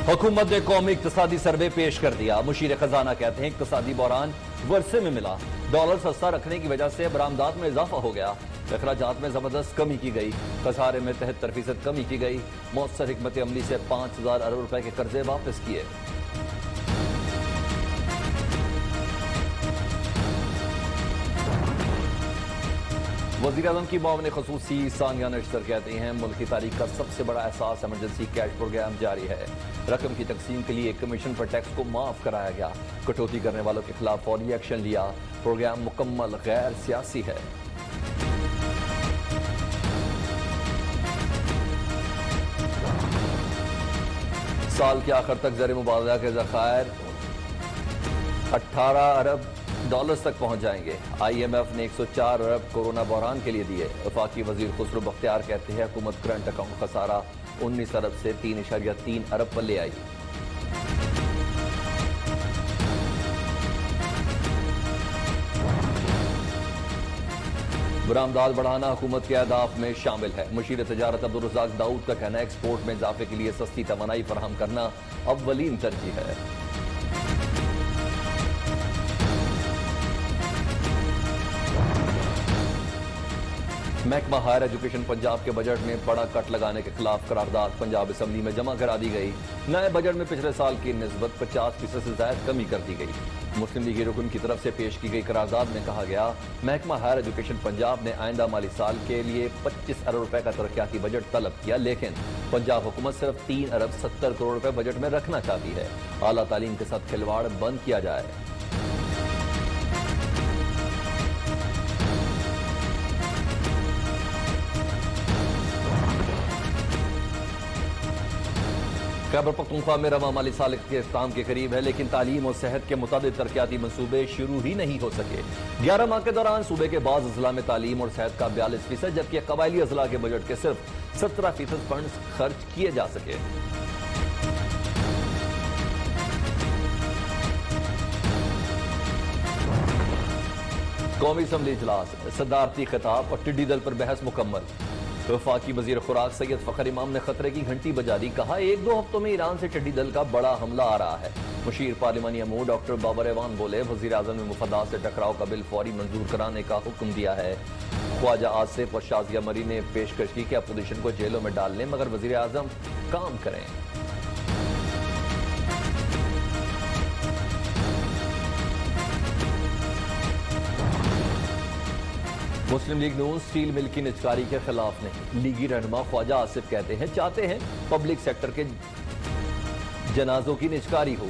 हुकूमत ने कौमी इक्तिसादी सर्वे पेश कर दिया। मुशीर खजाना कहते हैं इक्तिसादी बहरान वर्षे में मिला, डॉलर सस्ता रखने की वजह से बरामदात में इजाफा हो गया, अखराजात में जबरदस्त कमी की गई, खसारे में 73% कमी की गई, मौसर हिकमत अमली से 5,000 अरब रुपए के कर्जे वापस किए। वज़ीर-ए-आज़म की मुआविन ख़ुसूसी सानिया नश्तर कहते हैं मुल्क की तारीख का सबसे बड़ा एहसास इमरजेंसी कैश प्रोग्राम जारी है। रकम की तकसीम के लिए कमीशन पर टैक्स को माफ कराया गया, कटौती करने वालों के खिलाफ फौरी एक्शन लिया। प्रोग्राम मुकम्मल गैर सियासी है। साल के आखिर तक ज़र मुबादला के ज़खायर 18 अरब डॉलर्स तक पहुंच जाएंगे। IMF ने 104 अरब कोरोना बहरान के लिए दिए। वफाकी वजीर खुसरो बख्तियार कहते हैं हुकूमत करंट अकाउंट खसारा 19 अरब से 3.3 अरब पर ले आई। बरामदात बढ़ाना हुकूमत के अहदाफ में शामिल है। मुशीर तजारत अब्दुल रज़ाक दाऊद का कहना है एक्सपोर्ट में इजाफे के लिए सस्ती तवानाई फराहम करना अव्वलीन तरजीह है। महकमा हायर एजुकेशन पंजाब के बजट में बड़ा कट लगाने के खिलाफ करारदाद पंजाब असम्बली में जमा करा दी गई। नए बजट में पिछले साल की निस्बत 50% से ज्यादा कमी कर दी गई। मुस्लिम लीग रुकन की तरफ से पेश की गई करारदाद में कहा गया महकमा हायर एजुकेशन पंजाब ने आइंदा माली साल के लिए 25 अरब रुपए का तरक्याती बजट तलब किया, लेकिन पंजाब हुकूमत सिर्फ 3 अरब 70 करोड़ रुपए बजट में रखना चाहती है। आला तालीम के साथ खिलवाड़ बंद किया जाए। खैबर पख्तूनख्वा में रवा माली साल के इख्तिताम के करीब है, लेकिन तालीम और सेहत के मुताबिक तरक्याती मंसूबे शुरू ही नहीं हो सके। 11 माह के दौरान सूबे के बाद अजला में तालीम और सेहत का 42%, जबकि कबायली अजला के बजट के सिर्फ 17% फंड खर्च किए जा सके। कौमी असम्बली इजलास, सदारती खिताब और टिड्डी दल पर बहस मुकम्मल। वफाकी वजीर खुराक सैयद फखर इमाम ने खतरे की घंटी बजा दी, कहा 1-2 हफ्तों में ईरान से टिड्डी दल का बड़ा हमला आ रहा है। मुशीर पार्लिमानी अमूर डॉक्टर बाबर एवान बोले वजीर आजम ने मुफादात से टकराव का बिल फौरी मंजूर कराने का हुक्म दिया है। ख्वाजा आसिफ और शाजिया मरी ने पेशकश की कि अपोजिशन को जेलों में डाल लें, मगर वजीर आजम काम करें। मुस्लिम लीग नून स्टील मिल की निजकारी के खिलाफ नहीं। लीगी रहनुमा ख्वाजा आसिफ कहते हैं चाहते हैं पब्लिक सेक्टर के जनाजों की निजकारी हो।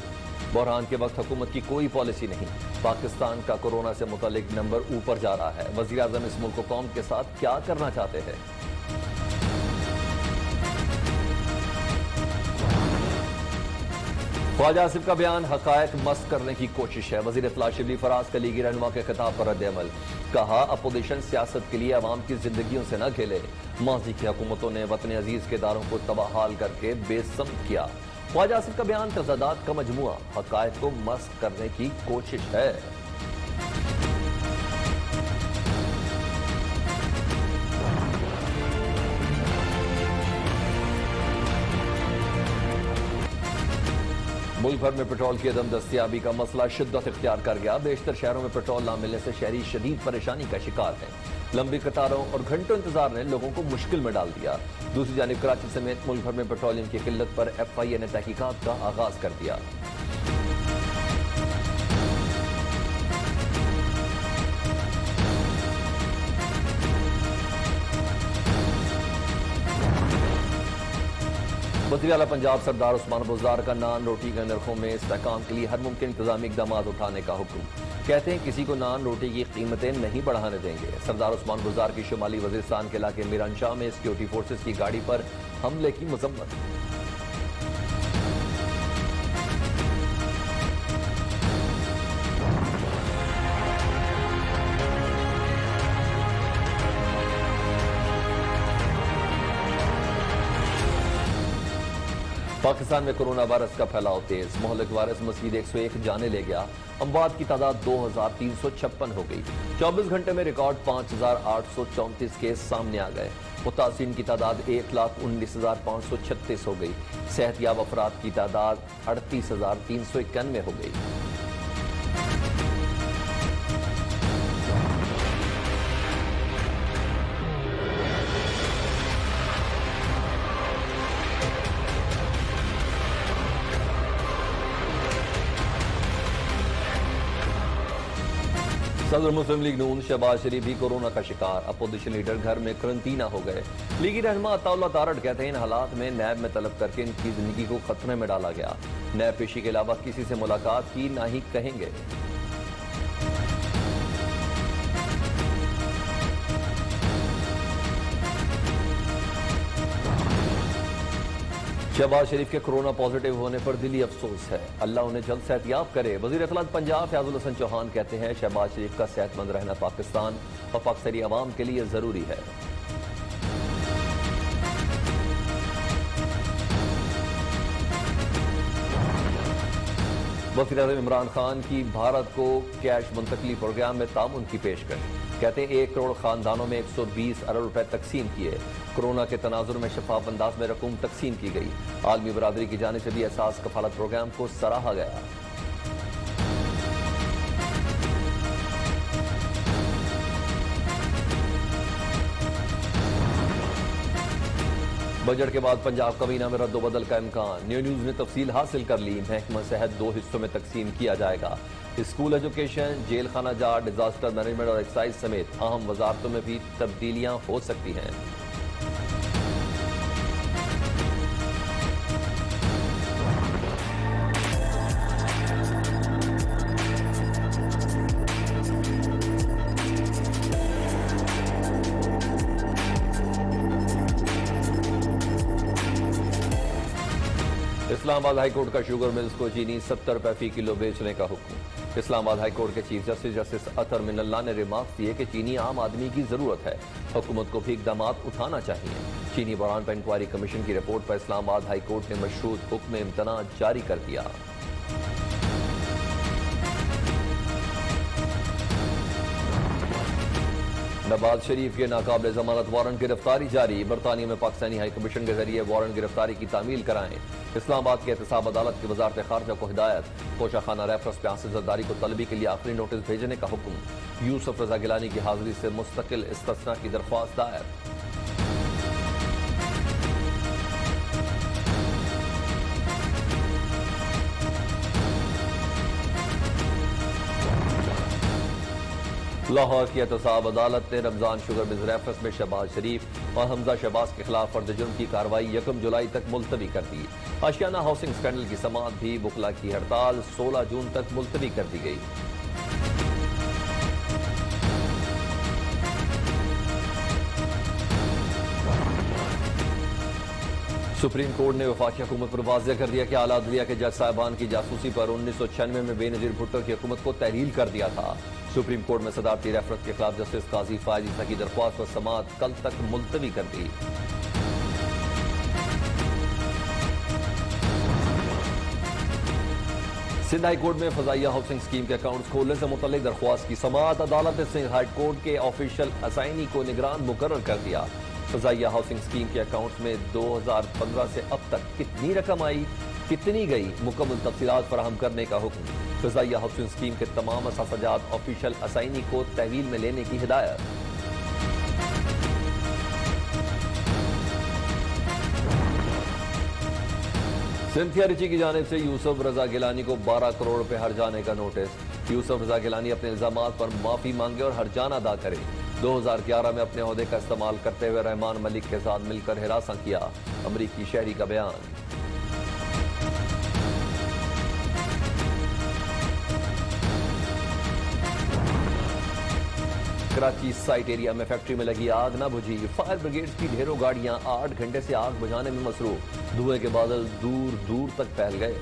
बहरान के वक्त हुकूमत की कोई पॉलिसी नहीं। पाकिस्तान का कोरोना से मुतालिक नंबर ऊपर जा रहा है। वजीर आजम इस मुल्क को कौम के साथ क्या करना चाहते हैं? ख्वाजा आसिफ का बयान हकायक मस्त करने की कोशिश है। वजीर इत्तला शिबली फराज का लीगी रहनुमा के खिताब पर रद्द-ए-अमल, कहा अपोजिशन सियासत के लिए अवाम की जिंदगियों से न खेले। माजी की हुकूमतों ने वतन अजीज के इदारों को तबाहाल करके बेसम किया। ख्वाजा आसिफ का बयान तज़ादात का मजमुआ हकायक को मस्त करने की कोशिश है। मुल्क भर में पेट्रोल की अदम दस्तियाबी का मसला शिद्दत इख्तियार कर गया। बेशतर शहरों में पेट्रोल न मिलने से शहरी शदीद परेशानी का शिकार हैं। लंबी कतारों और घंटों इंतजार ने लोगों को मुश्किल में डाल दिया। दूसरी जानिब कराची समेत मुल्क भर में पेट्रोलियम की किल्लत पर FIA ने तहकीकात का आगाज कर दिया। वज़ीर आला पंजाब सरदार उस्मान बुज़दार का नान रोटी के नरखों में इस्तेहकाम के लिए हर मुमकिन इंतजामी इक़दाम उठाने का हुक्म। कहते हैं किसी को नान रोटी की कीमतें नहीं बढ़ाने देंगे। सरदार उस्मान बुज़दार की शुमाली वज़ीरिस्तान के इलाके मीरानशाह में सिक्योरिटी फोर्सेस की गाड़ी पर हमले की मज़म्मत। पाकिस्तान में कोरोना वायरस का फैलाव तेज। मोहल्लिक वायरस मजीद 101 जाने ले गया। अमवात की तादाद 2356 हो गई। 24 घंटे में रिकॉर्ड 5834 केस सामने आ गए। मुतासिरीन की तादाद 1,19,536 हो गई। सेहतयाब अफराद की तादाद 38,391 हो गई। सदर मुस्लिम लीग नून शहबाज शरीफ भी कोरोना का शिकार। अपोजिशन लीडर घर में करंटीना हो गए। लीगी रहनुमा अताउल्लाह तारड़ कहते हैं इन हालात में नैब में तलब करके इनकी जिंदगी को खतरे में डाला गया। नैब पेशी के अलावा किसी से मुलाकात की ना ही कहेंगे। शहबाज शरीफ के कोरोना पॉजिटिव होने पर दिली अफसोस है। अल्लाह उन्हें जल्द सेहतयाब करे। वजीर इत्तलात पंजाब फयाजुल हसन चौहान कहते हैं शहबाज शरीफ का सेहतमंद रहना पाकिस्तान और पाकिस्तानी अवाम के लिए जरूरी है। वज़ीर आज़म इमरान खान की भारत को कैश मुंतकली प्रोग्राम में ताउन की पेशकश। कहते हैं 1 करोड़ खानदानों में 120 अरब रुपए तकसीम किए। कोरोना के तनाजुर में शफाफ अंदाज में रकूम तकसीम की गई। आलमी बरादरी की जानिब से भी एहसास कफालत प्रोग्राम को सराहा गया। बजट के बाद पंजाब कबीना में रद्दोबदल का इम्कान। न्यू न्यूज ने तफसील हासिल कर ली। महकमा सेहत 2 हिस्सों में तकसीम किया जाएगा। स्कूल एजुकेशन, जेल खाना जार, डिजास्टर मैनेजमेंट और एक्साइज समेत अहम वजारतों में भी तब्दीलियां हो सकती हैं। इस्लामाबाद हाईकोर्ट का शुगर मिल्स को चीनी 70 रुपए फी किलो बेचने का हुक्म। इस्लामाबाद हाईकोर्ट के चीफ जस्टिस अतर मिनल्ला ने रिमार्क दिए कि चीनी आम आदमी की जरूरत है। हुकूमत को भी इकदाम उठाना चाहिए। चीनी बरान पर इंक्वायरी कमीशन की रिपोर्ट पर इस्लामाबाद हाईकोर्ट ने मशरूत हुक्म इम्तना जारी कर दिया। नवाज शरीफ के नाकाबिल जमानत वारंट गिरफ्तारी जारी। बरतानिया में पाकिस्तानी हाई कमीशन के जरिए वारंट गिरफ्तारी की तामील कराएं। इस्लामाबाद के एहतसाब अदालत की वजारत खारजा को हिदायत। कोशाखाना रेफरंस पे आसिफ जरदारी को तलबी के लिए आखिरी नोटिस भेजने का हुक्म। यूसुफ रजा गिलानी की हाजिरी से मुस्तकिल इस्तिस्ना की दरख्वास्त दायर। लाहौर की एहतसाब अदालत ने रमजान शुगर मिल्स रेफरंस में शहबाज शरीफ और हमजा शहबाज के खिलाफ फर्द जुर्म की कार्रवाई 1 जुलाई तक मुलतवी कर दी। आशियाना हाउसिंग स्कैंडल की समाअत भी बुकला की हड़ताल 16 जून तक मुलतवी कर दी गई। सुप्रीम कोर्ट ने वफाकी हुकूमत पर वाज़ेह कर दिया कि आला अदलिया के जज साहबान की जासूसी पर 1996 में बेनजीर भुट्टो की हुकूमत को तहलील कर दिया था। सुप्रीम कोर्ट में सदारती रेफरेंस के खिलाफ जस्टिस काजी फायज ईसा की दरख्वास्त पर समाअत कल तक मुलतवी कर दी। सिंध हाई कोर्ट में फजाइया हाउसिंग स्कीम के अकाउंट्स खोलने से मुतल्लिक दरख्वास्त की समाअत। अदालत ने सिंध हाई कोर्ट के ऑफिशियल असाइनी को निगरान मुकर्रर कर दिया। फजाइया हाउसिंग स्कीम के अकाउंट्स में 2015 से अब तक कितनी रकम आई, कितनी गई, मुकम्मल तफसीलात फराहम करने का हुक्म। फजाइया हाउसिंग स्कीम के तमाम असाजात ऑफिशियल असाइनी को तहवील में लेने की हिदायत। सिंथिया रिची की जानिब से यूसुफ रजा गिलानी को 12 करोड़ रुपए हर्जाने का नोटिस। यूसुफ रजा गिलानी अपने इल्जामात पर माफी मांगे और हर्जाना अदा करे। 2011 में अपने ओहदे का इस्तेमाल करते हुए रहमान मलिक के साथ मिलकर हिरासा किया। अमरीकी शहरी का बयान। कराची साइट एरिया में फैक्ट्री में लगी आग न बुझी। फायर ब्रिगेड की ढेरों गाड़ियां 8 घंटे से आग बुझाने में मसरूफ। धुएं के बादल दूर दूर तक फैल गए।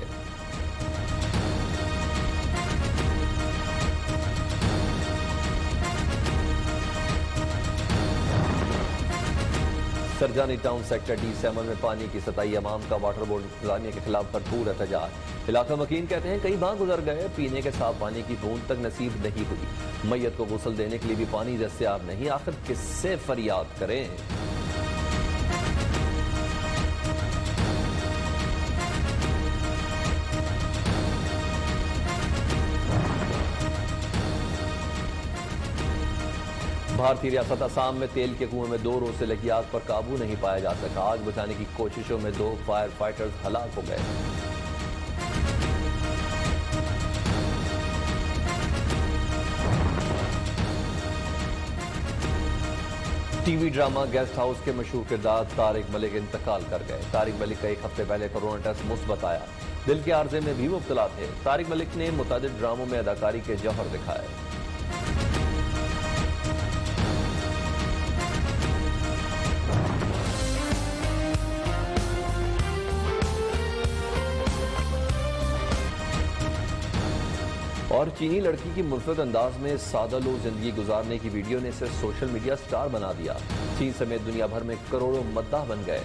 करजानी टाउन सेक्टर D7 में पानी की सतही अमाम का वाटर बोर्ड इंतजामिया के खिलाफ भरपूर एहतजाज। इलाका मकीन कहते हैं कई माह गुजर गए, पीने के साफ पानी की बूंद तक नसीब नहीं हुई। मैयत को गुस्ल देने के लिए भी पानी दस्तयाब नहीं, आखिर किससे फरियाद करें। भारतीय रियासत असम में तेल के कुएं में 2 रोज से लगी आग पर काबू नहीं पाया जा सका। आग बुझाने की कोशिशों में 2 फायर फाइटर्स हलाक हो गए। टीवी ड्रामा गेस्ट हाउस के मशहूर किरदार तारिक मलिक इंतकाल कर गए। तारिक मलिक का 1 हफ्ते पहले कोरोना टेस्ट मुस्बत आया। दिल के आर्जे में भी मुब्तला थे। तारिक मलिक ने मुतादिद ड्रामों में अदाकारी के जौहर दिखाए। और चीनी लड़की की मुल्फत अंदाज में सादा-लो जिंदगी गुजारने की वीडियो ने इसे सोशल मीडिया स्टार बना दिया। चीन समेत दुनिया भर में करोड़ों मद्दाह बन गए।